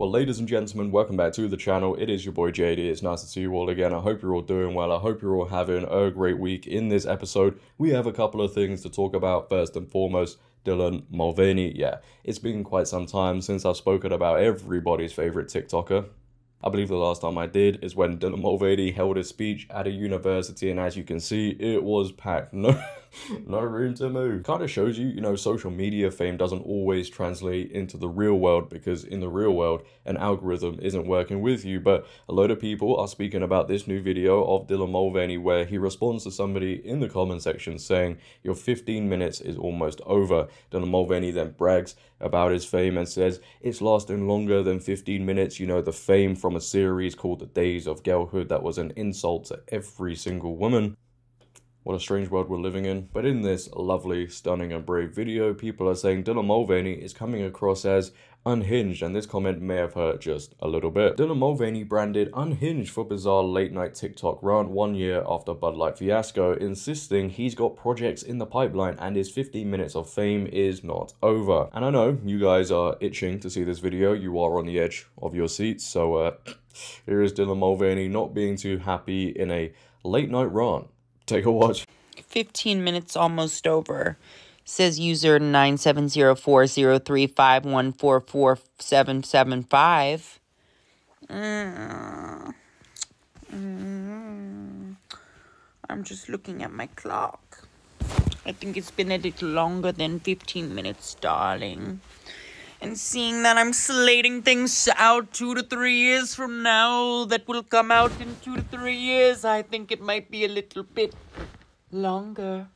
Well, ladies and gentlemen, welcome back to the channel. It is your boy JD. It's nice to see you all again. I hope you're all doing well. I hope you're all having a great week. In this episode, we have a couple of things to talk about. First and foremost, Dylan Mulvaney. Yeah, it's been quite some time since I've spoken about everybody's favorite TikToker. I believe the last time I did is when Dylan Mulvaney held a speech at a university, and as you can see, it was packed. No room to move. Kind of shows you, social media fame doesn't always translate into the real world, because in the real world, an algorithm isn't working with you. But a load of people are speaking about this new video of Dylan Mulvaney where he responds to somebody in the comment section saying, "Your 15 minutes is almost over." Dylan Mulvaney then brags about his fame and says, "It's lasting longer than 15 minutes. The fame from a series called The Days of Girlhood that was an insult to every single woman." What a strange world we're living in. But in this lovely, stunning and brave video, people are saying Dylan Mulvaney is coming across as unhinged, and this comment may have hurt just a little bit. Dylan Mulvaney branded unhinged for bizarre late-night TikTok rant 1 year after Bud Light fiasco, insisting he's got projects in the pipeline and his 15 minutes of fame is not over. And I know you guys are itching to see this video. You are on the edge of your seats. So here is Dylan Mulvaney not being too happy in a late-night rant. Take a watch. 15 minutes almost over. Says user 9704035144775. I'm just looking at my clock. I think it's been a little longer than 15 minutes, darling. And seeing that I'm slating things out 2 to 3 years from now that will come out in 2 to 3 years, I think it might be a little bit longer.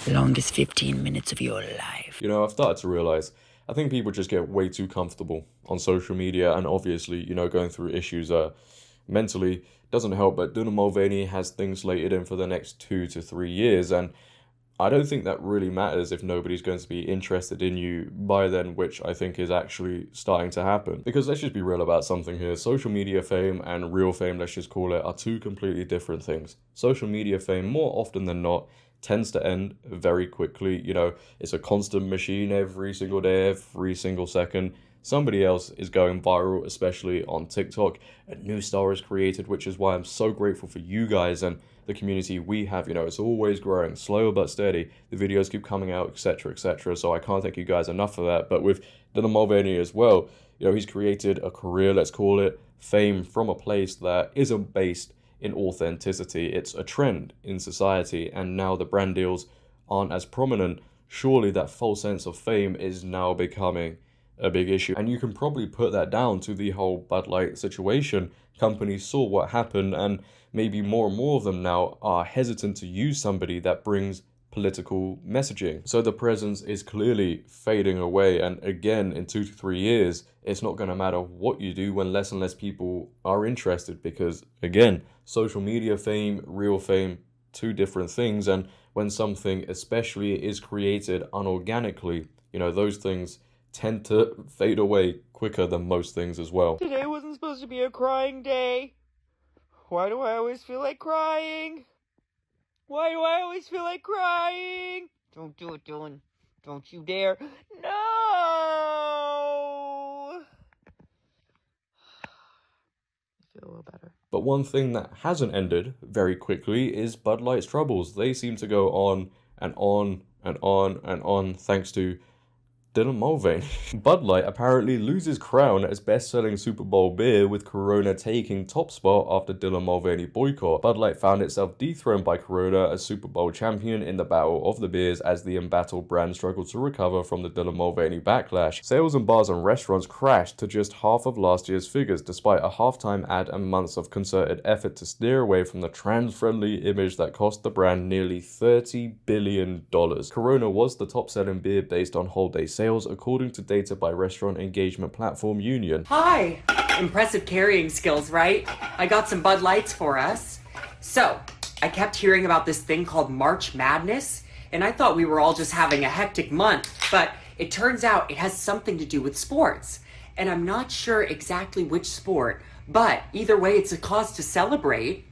Longest 15 minutes of your life. I've started to realize, I think people just get way too comfortable on social media, and obviously, going through issues mentally doesn't help. But Dylan Mulvaney has things slated in for the next 2 to 3 years, and I don't think that really matters if nobody's going to be interested in you by then, which I think is actually starting to happen. Because let's just be real about something here. Social media fame and real fame, let's just call it, are two completely different things. Social media fame, more often than not, tends to end very quickly. It's a constant machine every single day, every single second. Somebody else is going viral, especially on TikTok. A new star is created, which is why I'm so grateful for you guys and the community we have. It's always growing, slow but steady. The videos keep coming out, etc., etc. So I can't thank you guys enough for that. But with Dylan Mulvaney as well, he's created a career, let's call it, fame from a place that isn't based in authenticity. It's a trend in society, and now the brand deals aren't as prominent. Surely that false sense of fame is now becoming a big issue, and you can probably put that down to the whole Bud Light situation. Companies saw what happened, and maybe more and more of them now are hesitant to use somebody that brings political messaging. So the presence is clearly fading away, and again, in 2 to 3 years, it's not going to matter what you do when less and less people are interested, because again, social media fame, real fame, two different things. And when something especially is created unorganically, those things tend to fade away quicker than most things as well. Today wasn't supposed to be a crying day. Why do I always feel like crying? Why do I always feel like crying? Don't do it, Dylan. Don't you dare. No! I feel a little better. But one thing that hasn't ended very quickly is Bud Light's troubles. They seem to go on and on and on and on thanks to Dylan Mulvaney. Bud Light apparently loses crown as best-selling Super Bowl beer, with Corona taking top spot after Dylan Mulvaney boycott. Bud Light found itself dethroned by Corona as Super Bowl champion in the battle of the beers as the embattled brand struggled to recover from the Dylan Mulvaney backlash. Sales in bars and restaurants crashed to just half of last year's figures, despite a halftime ad and months of concerted effort to steer away from the trans-friendly image that cost the brand nearly $30 billion. Corona was the top-selling beer based on whole day sales, according to data by restaurant engagement platform Union. Hi! Impressive carrying skills, right? I got some Bud Lights for us. So, I kept hearing about this thing called March Madness, and I thought we were all just having a hectic month, but it turns out it has something to do with sports. And I'm not sure exactly which sport, but either way, it's a cause to celebrate.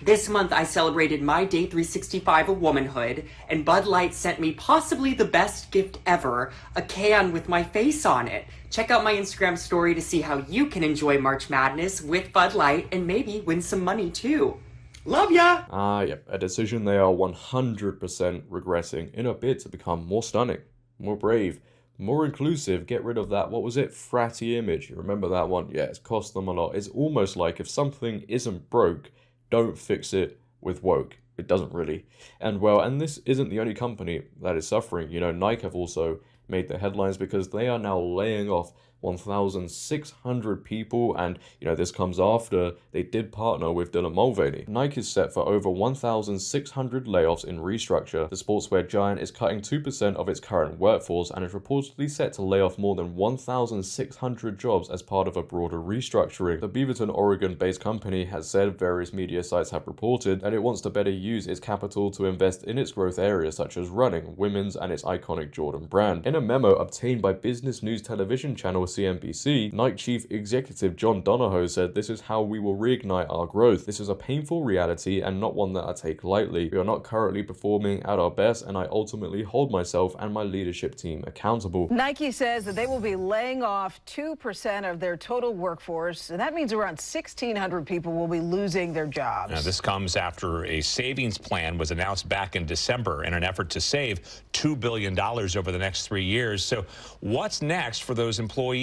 This month, I celebrated my day 365 of womanhood, and Bud Light sent me possibly the best gift ever, a can with my face on it. Check out my Instagram story to see how you can enjoy March Madness with Bud Light and maybe win some money too. Love ya! Yep, a decision they are 100% regretting in a bid to become more stunning, more brave, more inclusive, get rid of that, what was it, fratty image. You remember that one? Yeah, it's cost them a lot. It's almost like if something isn't broke, don't fix it with woke. It doesn't really. And well, and this isn't the only company that is suffering. You know, Nike have also made the headlines because they are now laying off 1,600 people, and you know, this comes after they did partner with JDhillon Mulvaney. Nike is set for over 1,600 layoffs in restructure. The sportswear giant is cutting 2% of its current workforce and is reportedly set to lay off more than 1,600 jobs as part of a broader restructuring. The Beaverton, Oregon-based company has said, various media sites have reported, that it wants to better use its capital to invest in its growth areas such as running, women's, and its iconic Jordan brand. In a memo obtained by business news television channel CNBC, Nike Chief Executive John Donahoe said, "This is how we will reignite our growth. This is a painful reality and not one that I take lightly. We are not currently performing at our best, and I ultimately hold myself and my leadership team accountable." Nike says that they will be laying off 2% of their total workforce, and that means around 1,600 people will be losing their jobs. Now, this comes after a savings plan was announced back in December in an effort to save $2 billion over the next 3 years. So what's next for those employees?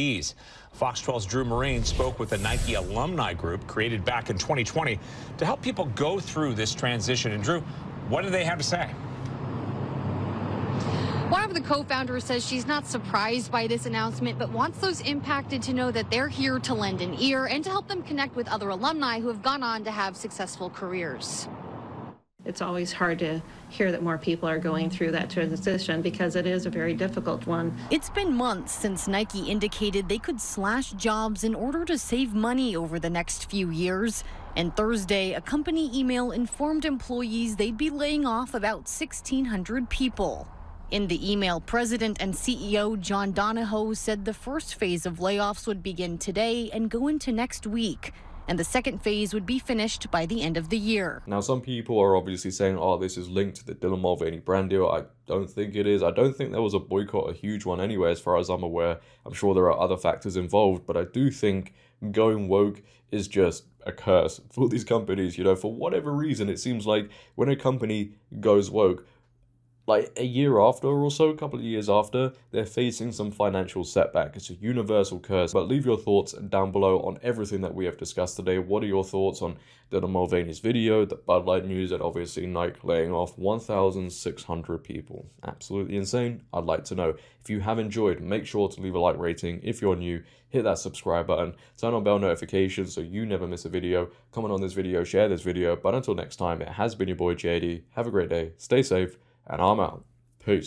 Fox 12's Drew Marine spoke with the Nike alumni group created back in 2020 to help people go through this transition. And Drew, what do they have to say? One of the co-founders says she's not surprised by this announcement, but wants those impacted to know that they're here to lend an ear and to help them connect with other alumni who have gone on to have successful careers. It's always hard to hear that more people are going through that transition because it is a very difficult one. It's been months since Nike indicated they could slash jobs in order to save money over the next few years. And Thursday, a company email informed employees they'd be laying off about 1,600 people. In the email, President and CEO John Donahoe said the first phase of layoffs would begin today and go into next week, and the second phase would be finished by the end of the year. Now, some people are obviously saying, oh, this is linked to the JDhillon Mulvaney brand deal. I don't think it is. I don't think there was a boycott, a huge one anyway, as far as I'm aware. I'm sure there are other factors involved, but I do think going woke is just a curse for these companies. You know, for whatever reason, it seems like when a company goes woke, like a year after or so, a couple of years after, they're facing some financial setback. It's a universal curse. But leave your thoughts down below on everything that we have discussed today. What are your thoughts on JDhillon Mulvaney's video, the Bud Light news, and obviously Nike laying off 1,600 people? Absolutely insane. I'd like to know. If you have enjoyed, make sure to leave a like rating. If you're new, hit that subscribe button, turn on bell notifications so you never miss a video. Comment on this video, share this video. But until next time, it has been your boy JD. Have a great day, stay safe, and I'm out. Peace.